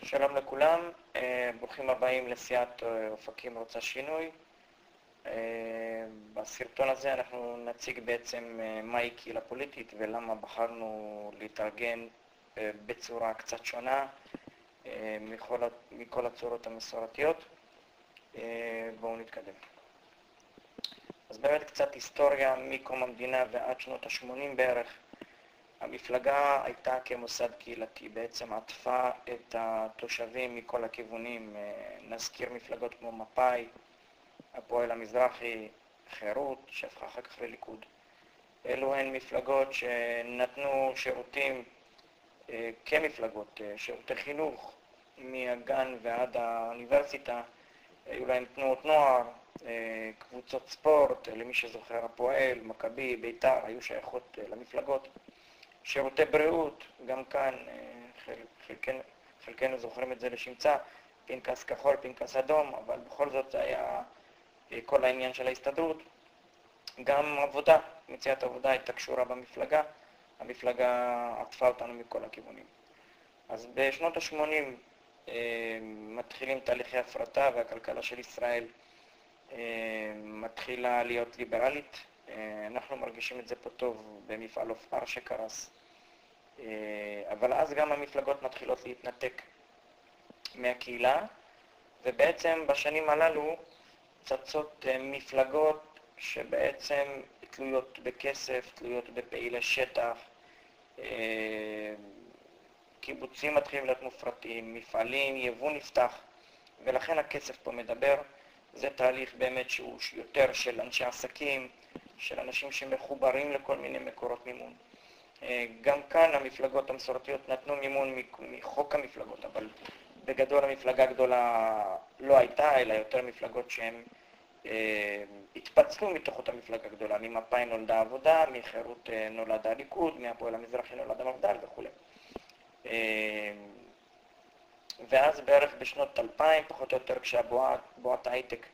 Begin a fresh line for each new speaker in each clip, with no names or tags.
שלום לכולם, ברוכים הבאים לסיעת אופקים רוצה שינוי. בסרטון הזה אנחנו נציג בעצם מהי קהילה פוליטית ולמה בחרנו להתארגן בצורה קצת שונה מכל הצורות המסורתיות. בואו נתקדם. אז באמת קצת היסטוריה מקום המדינה ועד שנות ה-80 בערך. המפלגה הייתה כמוסד קהילתי, בעצם עטפה את התושבים מכל הכיוונים. נזכיר מפלגות כמו מפא"י, הפועל המזרחי, חירות, שהפכה אחר כך לליכוד. אלו הן מפלגות שנתנו שירותים כמפלגות, שירותי חינוך מהגן ועד האוניברסיטה. היו להם תנועות נוער, קבוצות ספורט, למי שזוכר הפועל, מכבי, בית"ר, היו שייכות למפלגות. שירותי בריאות, גם כאן חלקנו זוכרים את זה לשמצה, פנקס כחול, פנקס אדום, אבל בכל זאת זה היה כל העניין של ההסתדרות. גם עבודה, מציאת עבודה הייתה קשורה במפלגה, המפלגה עטפה אותנו מכל הכיוונים. אז בשנות ה-80 מתחילים תהליכי הפרטה והכלכלה של ישראל מתחילה להיות ליברלית. אנחנו מרגישים את זה פה טוב במפעל עופר שקרס, אבל אז גם המפלגות מתחילות להתנתק מהקהילה, ובעצם בשנים הללו צצות מפלגות שבעצם תלויות בכסף, תלויות בפעילי שטח, קיבוצים מתחילים להיות מופרטים, מפעלים, יבוא נפתח, ולכן הכסף פה מדבר. זה תהליך באמת שהוא יותר של אנשי עסקים, של אנשים שמחוברים לכל מיני מקורות מימון. גם כאן המפלגות המסורתיות נתנו מימון מחוק המפלגות, אבל בגדול המפלגה הגדולה לא הייתה, אלא יותר מפלגות שהן התפצלו מתוך אותה מפלגה גדולה. ממפא"י נולדה העבודה, מחירות נולד הליכוד, מהפועל המזרחי נולד המפד"ל וכו'. ואז בערך בשנות 2000, פחות או יותר כשהבועת ההייטק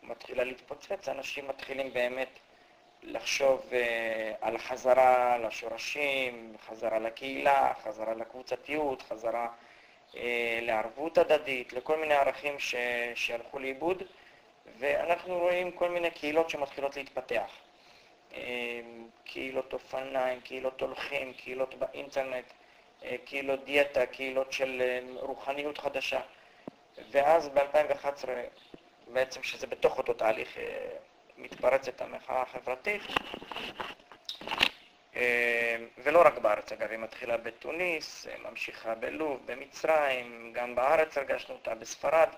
מתחילה להתפוצץ, אנשים מתחילים באמת לחשוב על חזרה לשורשים, חזרה לקהילה, חזרה לקבוצתיות, חזרה לערבות הדדית, לכל מיני ערכים שהלכו לאיבוד, ואנחנו רואים כל מיני קהילות שמתחילות להתפתח. קהילות אופניים, קהילות הולכים, קהילות באינטרנט, קהילות דיאטה, קהילות של רוחניות חדשה. ואז ב-2011, בעצם שזה בתוך אותו תהליך, מתפרצת המחאה החברתית, ולא רק בארץ, אגב, היא מתחילה בתוניס, ממשיכה בלוב, במצרים, גם בארץ הרגשנו אותה, בספרד.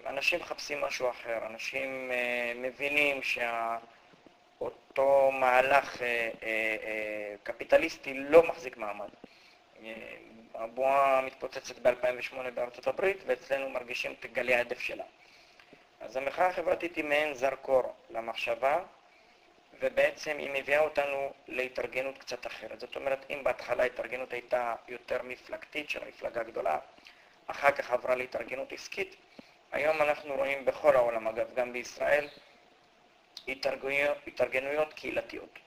אנשים מחפשים משהו אחר, אנשים מבינים שאותו מהלך קפיטליסטי לא מחזיק מעמד. הבועה מתפוצצת ב-2008 בארצות הברית, ואצלנו מרגישים את גלי העדף שלה. אז המחאה החברתית היא מעין זרקור למחשבה, ובעצם היא מביאה אותנו להתארגנות קצת אחרת. זאת אומרת, אם בהתחלה ההתארגנות הייתה יותר מפלגתית של המפלגה הגדולה, אחר כך עברה להתארגנות עסקית, היום אנחנו רואים בכל העולם, אגב, גם בישראל, התארגנויות קהילתיות.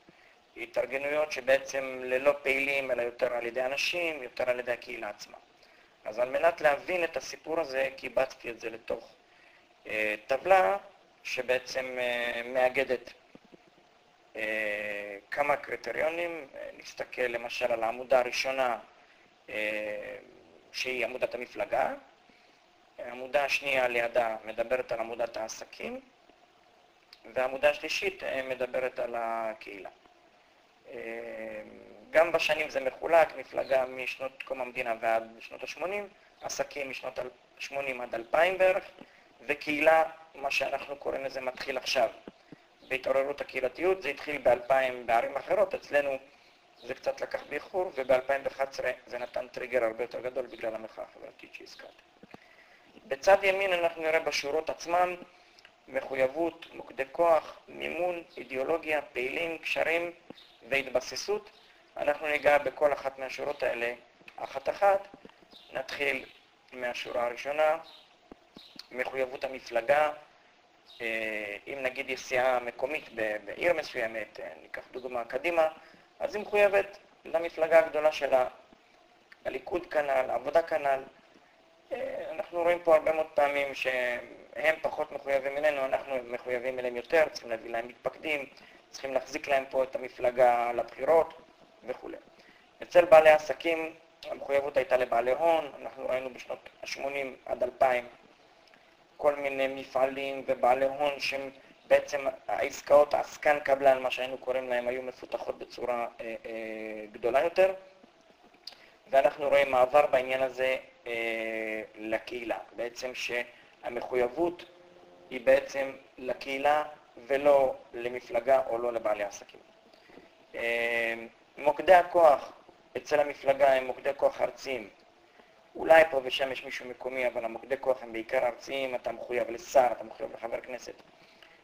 התארגנויות שבעצם ללא פעילים, אלא יותר על ידי אנשים, יותר על ידי הקהילה עצמה. אז על מנת להבין את הסיפור הזה, קיבצתי את זה לתוך טבלה שבעצם מאגדת כמה קריטריונים. נסתכל למשל על העמודה הראשונה, שהיא עמודת המפלגה. העמודה השנייה לידה מדברת על עמודת העסקים, והעמודה השלישית מדברת על הקהילה. גם בשנים זה מחולק, מפלגה משנות קום המדינה ועד שנות ה-80, עסקים משנות ה-80 עד 2000 בערך, וקהילה, מה שאנחנו קוראים לזה, מתחיל עכשיו. בהתעוררות הקהילתיות זה התחיל ב-2000 בערים אחרות, אצלנו זה קצת לקח באיחור, וב-2011 זה נתן טריגר הרבה יותר גדול בגלל המחאה החברתית שהזכרתי. בצד ימין אנחנו נראה בשורות עצמם מחויבות, מוקדי כוח, מימון, אידיאולוגיה, פעילים, קשרים והתבססות. אנחנו ניגע בכל אחת מהשורות האלה אחת. נתחיל מהשורה הראשונה, מחויבות המפלגה. אם נגיד יש סיעה מקומית בעיר מסוימת, ניקח דוגמה קדימה, אז היא מחויבת למפלגה הגדולה שלה. הליכוד כנ"ל, העבודה כנ"ל. אנחנו רואים פה הרבה מאוד פעמים שהם פחות מחויבים אלינו, אנחנו מחויבים אליהם יותר, צריכים להביא להם מתפקדים, צריכים להחזיק להם פה את המפלגה לבחירות וכו'. אצל בעלי עסקים המחויבות הייתה לבעלי הון, אנחנו ראינו בשנות ה-80 עד 2000 כל מיני מפעלים ובעלי הון שהם בעצם העסקאות, העסקן קבלן, מה שהיינו קוראים להם, היו מפותחות בצורה גדולה יותר. ואנחנו רואים מעבר בעניין הזה לקהילה. בעצם שהמחויבות היא בעצם לקהילה ולא למפלגה או לא לבעלי עסקים. מוקדי הכוח אצל המפלגה הם מוקדי כוח ארציים. אולי פה ושם יש מישהו מקומי, אבל המוקדי כוח הם בעיקר ארציים, אתה מחויב לשר, אתה מחויב לחבר כנסת.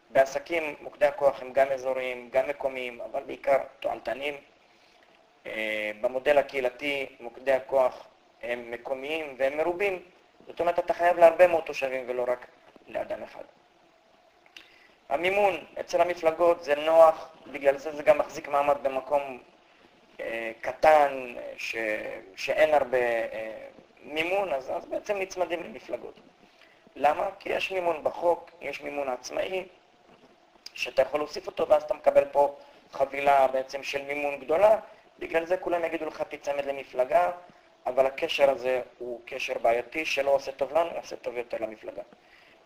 בעסקים מוקדי הכוח הם גם אזוריים, גם מקומיים, אבל בעיקר תועלתנים. במודל הקהילתי מוקדי הכוח הם מקומיים והם מרובים, זאת אומרת אתה חייב להרבה מאוד תושבים ולא רק לאדם אחד. המימון אצל המפלגות זה נוח, בגלל זה גם מחזיק מעמד במקום קטן שאין הרבה מימון, אז בעצם נצמדים למפלגות. למה? כי יש מימון בחוק, יש מימון עצמאי שאתה יכול להוסיף אותו ואז אתה מקבל פה חבילה בעצם של מימון גדולה. בגלל זה כולם יגידו לך תצמד למפלגה, אבל הקשר הזה הוא קשר בעייתי שלא עושה טוב לנו, עושה טוב יותר למפלגה.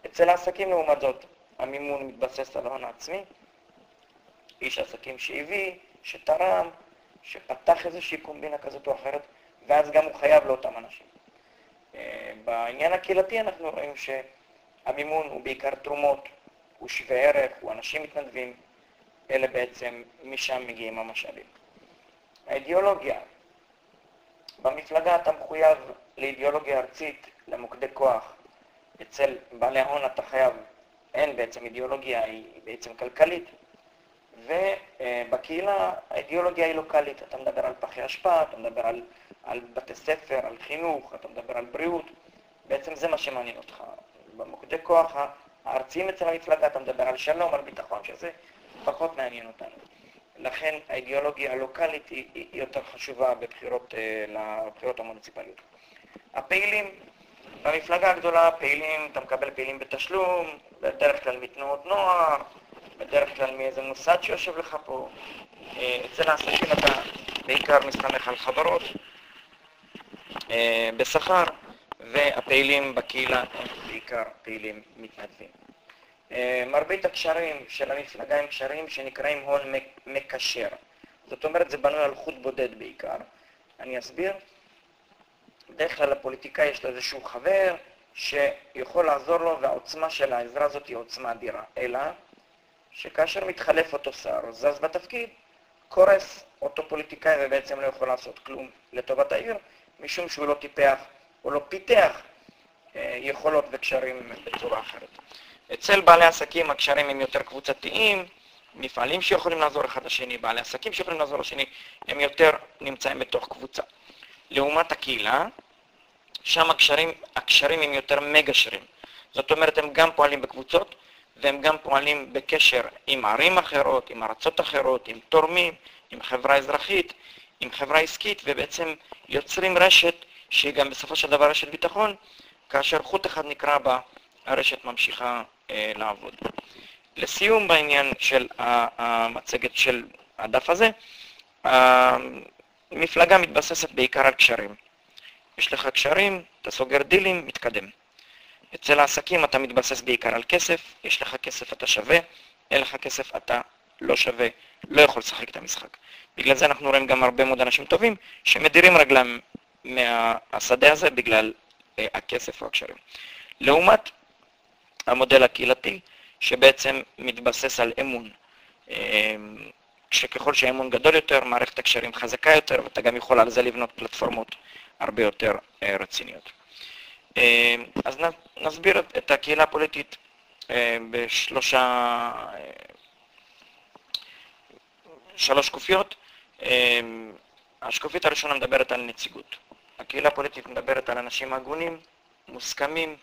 אצל העסקים לעומת זאת, המימון מתבסס על ההון העצמי, איש עסקים שהביא, שתרם, שפתח איזושהי קומבינה כזאת או אחרת, ואז גם הוא חייב לאותם אנשים. בעניין הקהילתי אנחנו רואים שהמימון הוא בעיקר תרומות, הוא שווה ערך, הוא אנשים מתנדבים, אלה בעצם משם מגיעים המשאבים. האידיאולוגיה, במפלגה אתה מחויב לאידיאולוגיה ארצית, למוקדי כוח. אצל בעלי ההון אתה חייב, אין בעצם אידיאולוגיה, היא בעצם כלכלית. ובקהילה האידיאולוגיה היא לוקלית, אתה מדבר על פחי אשפה, אתה מדבר על בתי ספר, על חינוך, אתה מדבר על בריאות. בעצם זה מה שמעניין אותך. במוקדי כוח הארציים אצל המפלגה אתה מדבר על שלום, על ביטחון, שזה פחות מעניין אותנו. לכן האידיאולוגיה הלוקלית היא יותר חשובה לבחירות המוניציפליות. הפעילים, במפלגה הגדולה פעילים, אתה מקבל פעילים בתשלום, בדרך כלל מתנועות נוער, בדרך כלל מאיזה מוסד שיושב לך פה. אצל העסקים אתה בעיקר מסתמך על חברות בשכר, והפעילים בקהילה הם בעיקר פעילים מתנדבים. מרבית הקשרים של המפלגה הם קשרים שנקראים הון מקשר. זאת אומרת, זה בנוי על חוט בודד בעיקר. אני אסביר. בדרך כלל לפוליטיקאי יש לו איזשהו חבר שיכול לעזור לו, והעוצמה של העזרה הזאת היא עוצמה אדירה. אלא שכאשר מתחלף אותו שר או זז בתפקיד, קורס אותו פוליטיקאי ובעצם לא יכול לעשות כלום לטובת העיר, משום שהוא לא טיפח או לא פיתח יכולות וקשרים בצורה אחרת. אצל בעלי עסקים הקשרים הם יותר קבוצתיים, מפעלים שיכולים לעזור אחד לשני, בעלי עסקים שיכולים לעזור לשני, הם יותר נמצאים בתוך קבוצה. לעומת הקהילה, שם הקשרים הם יותר מגשרים. זאת אומרת, הם גם פועלים בקבוצות, והם גם פועלים בקשר עם ערים אחרות, עם ארצות אחרות, עם תורמים, עם חברה אזרחית, עם חברה עסקית, ובעצם יוצרים רשת שהיא גם בסופו של דבר רשת ביטחון, כאשר חוט אחד נקרא בה, הרשת ממשיכה לעבוד. לסיום בעניין של המצגת של הדף הזה, המפלגה מתבססת בעיקר על קשרים. יש לך קשרים, אתה סוגר דילים, מתקדם. אצל העסקים אתה מתבסס בעיקר על כסף, יש לך כסף אתה שווה, אין לך כסף אתה לא שווה, לא יכול לשחק את המשחק. בגלל זה אנחנו רואים גם הרבה מאוד אנשים טובים שמדירים רגלם מהשדה הזה בגלל הכסף או הקשרים. לעומת המודל הקהילתי שבעצם מתבסס על אמון. שככל שהאמון גדול יותר, מערכת הקשרים חזקה יותר, ואתה גם יכול על זה לבנות פלטפורמות הרבה יותר רציניות. אז נסביר את הקהילה הפוליטית בשלוש שקופיות. השקופית הראשונה מדברת על נציגות. הקהילה הפוליטית מדברת על אנשים הגונים, מוסכמים,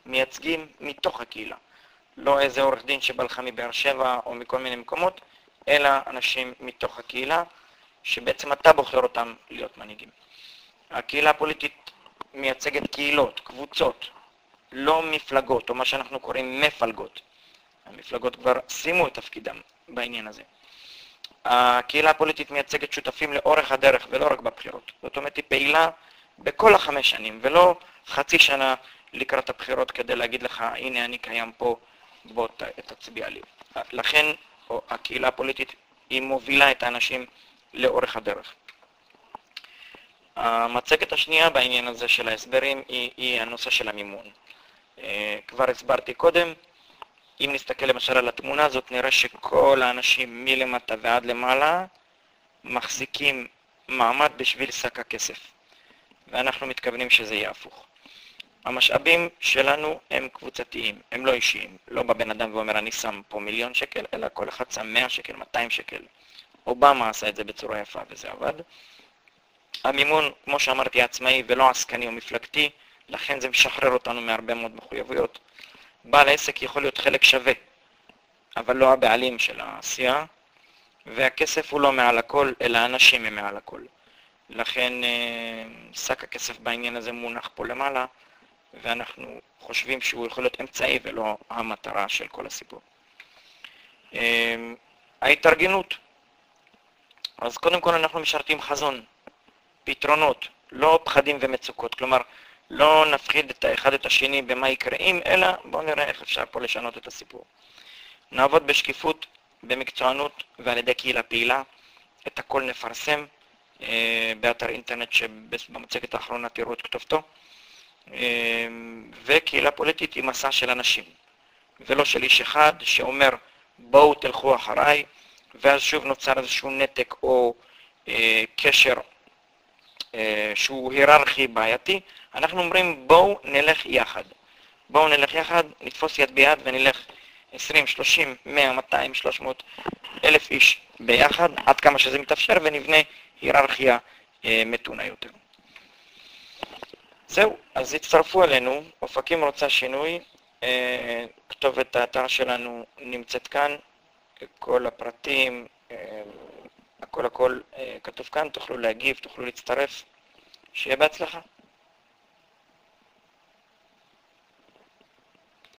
מייצגים מתוך הקהילה. לא איזה עורך דין שבא לך מבאר שבע או מכל מיני מקומות, אלא אנשים מתוך הקהילה, שבעצם אתה בוחר אותם להיות מנהיגים. הקהילה הפוליטית מייצגת קהילות, קבוצות, לא מפלגות, או מה שאנחנו קוראים מפלגות. המפלגות כבר סיימו את תפקידם בעניין הזה. הקהילה הפוליטית מייצגת שותפים לאורך הדרך ולא רק בבחירות. זאת אומרת, היא פעילה בכל 5 שנים, ולא חצי שנה לקראת הבחירות כדי להגיד לך, הנה אני קיים פה, בוא תצביע לי. לכן הקהילה הפוליטית היא מובילה את האנשים לאורך הדרך. המצגת השנייה בעניין הזה של ההסברים היא הנושא של המימון. כבר הסברתי קודם, אם נסתכל למשל על התמונה הזאת, נראה שכל האנשים מלמטה ועד למעלה מחזיקים מעמד בשביל שק הכסף. ואנחנו מתכוונים שזה יהיה הפוך. המשאבים שלנו הם קבוצתיים, הם לא אישיים. לא בא בן אדם ואומר אני שם פה 1,000,000 שקל, אלא כל אחד שם 100 שקל, 200 שקל. אובמה עשה את זה בצורה יפה וזה עבד. המימון, כמו שאמרתי, עצמאי ולא עסקני או מפלגתי, לכן זה משחרר אותנו מהרבה מאוד מחויבויות. בעל עסק יכול להיות חלק שווה, אבל לא הבעלים של העשייה, והכסף הוא לא מעל הכל, אלא האנשים הם מעל הכל. לכן שק הכסף בעניין הזה מונח פה למעלה, ואנחנו חושבים שהוא יכול להיות אמצעי ולא המטרה של כל הסיפור. ההתארגנות. אז קודם כל אנחנו משרתים חזון, פתרונות, לא פחדים ומצוקות. כלומר, לא נפחיד את האחד את השני במה יקראים, אלא בואו נראה איך אפשר פה לשנות את הסיפור. נעבוד בשקיפות, במקצוענות ועל ידי קהילה פעילה. את הכל נפרסם באתר אינטרנט שבמצגת האחרונה תראו את כתובתו. וקהילה פוליטית היא מסע של אנשים, ולא של איש אחד שאומר בואו תלכו אחריי, ואז שוב נוצר איזשהו נתק או קשר שהוא היררכי בעייתי. אנחנו אומרים בואו נלך יחד. בואו נלך יחד, נתפוס יד ביד ונלך 20, 30, 100, 200, 300 אלף איש ביחד, עד כמה שזה מתאפשר, ונבנה היררכיה מתונה יותר. זהו, אז הצטרפו אלינו, אופקים רוצה שינוי, כתובת האתר שלנו נמצאת כאן, כל הפרטים, הכל כתוב כאן, תוכלו להגיב, תוכלו להצטרף, שיהיה בהצלחה.